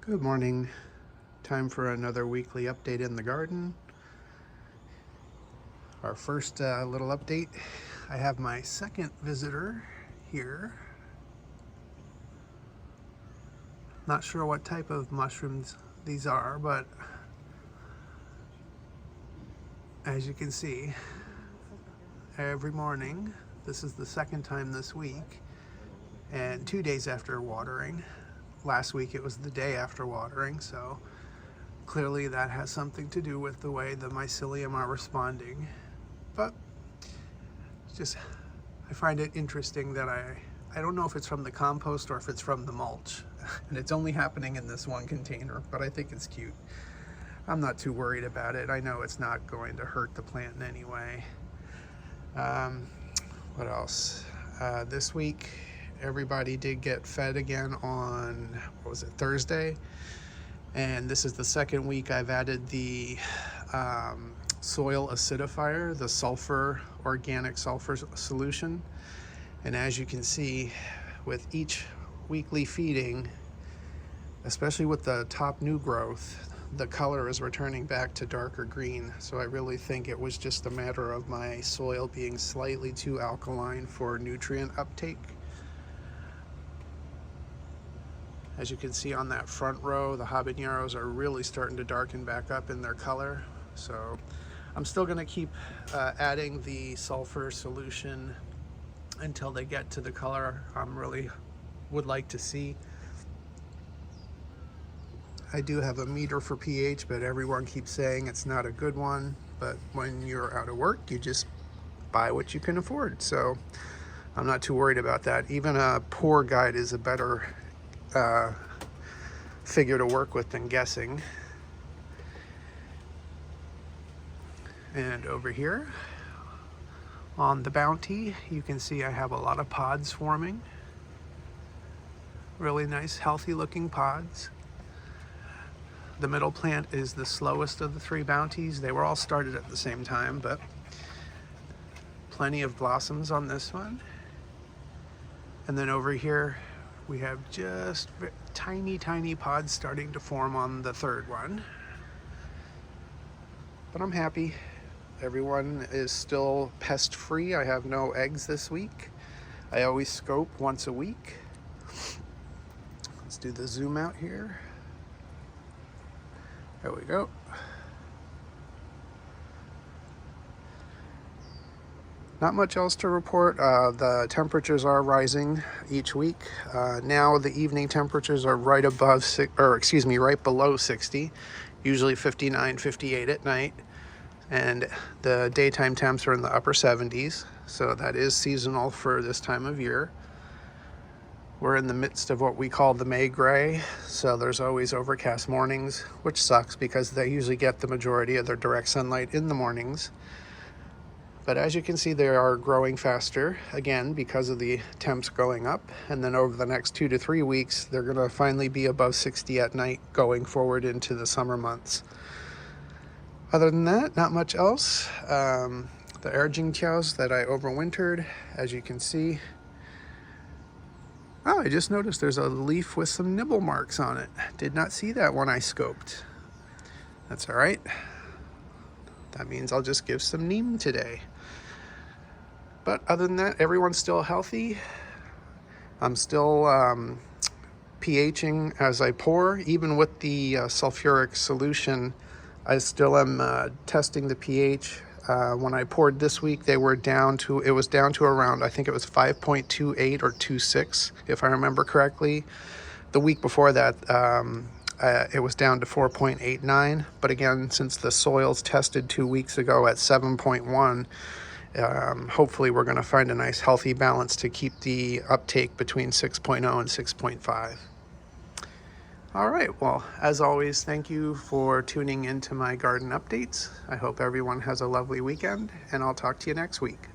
Good morning. Time for another weekly update in the garden. Our first little update. I have my second visitor here. Not sure what type of mushrooms these are, but as you can see, every morning, this is the second time this week, and 2 days after watering. Last week it was the day after watering, so clearly that has something to do with the way the mycelium are responding. But just, I find it interesting that I don't know if it's from the compost or if it's from the mulch. And it's only happening in this one container, but I think it's cute. I'm not too worried about it. I know it's not going to hurt the plant in any way. What else? This week, everybody did get fed again on, what was it, Thursday? And this is the second week I've added the soil acidifier, the organic sulfur solution. And as you can see, with each weekly feeding, especially with the top new growth, the color is returning back to darker green. So I really think it was just a matter of my soil being slightly too alkaline for nutrient uptake. As you can see on that front row, the habaneros are really starting to darken back up in their color. So I'm still going to keep adding the sulfur solution until they get to the color I really would like to see. I do have a meter for pH, but everyone keeps saying it's not a good one. But when you're out of work, you just buy what you can afford. So I'm not too worried about that. Even a poor guide is a better figure to work with than guessing. And over here on the Bounty, you can see I have a lot of pods forming. Really nice, healthy looking pods. The middle plant is the slowest of the three Bounties. They were all started at the same time, but plenty of blossoms on this one. And then over here, we have just tiny pods starting to form on the third one. But I'm happy. Everyone is still pest free. I have no eggs this week. I always scope once a week. Let's do the zoom out here. There we go. Not much else to report. The temperatures are rising each week. Now the evening temperatures are right below 60, usually 59, 58 at night. And the daytime temps are in the upper 70s. So that is seasonal for this time of year. We're in the midst of what we call the May gray. So there's always overcast mornings, which sucks because they usually get the majority of their direct sunlight in the mornings. But as you can see, they are growing faster, again, because of the temps going up. And then over the next 2 to 3 weeks, they're gonna finally be above 60 at night going forward into the summer months. Other than that, not much else. The Erjingtiaos that I overwintered, as you can see. Oh, I just noticed there's a leaf with some nibble marks on it. Did not see that when I scoped. That's all right. That means I'll just give some neem today. But other than that, everyone's still healthy. I'm still pHing as I pour. Even with the sulfuric solution, I still am testing the pH. When I poured this week, it was down to around, I think it was 5.28 or 2.6, if I remember correctly. The week before that, it was down to 4.89. But again, since the soils tested 2 weeks ago at 7.1, hopefully we're going to find a nice healthy balance to keep the uptake between 6.0 and 6.5. All right, well, as always, thank you for tuning into my garden updates. I hope everyone has a lovely weekend, and I'll talk to you next week.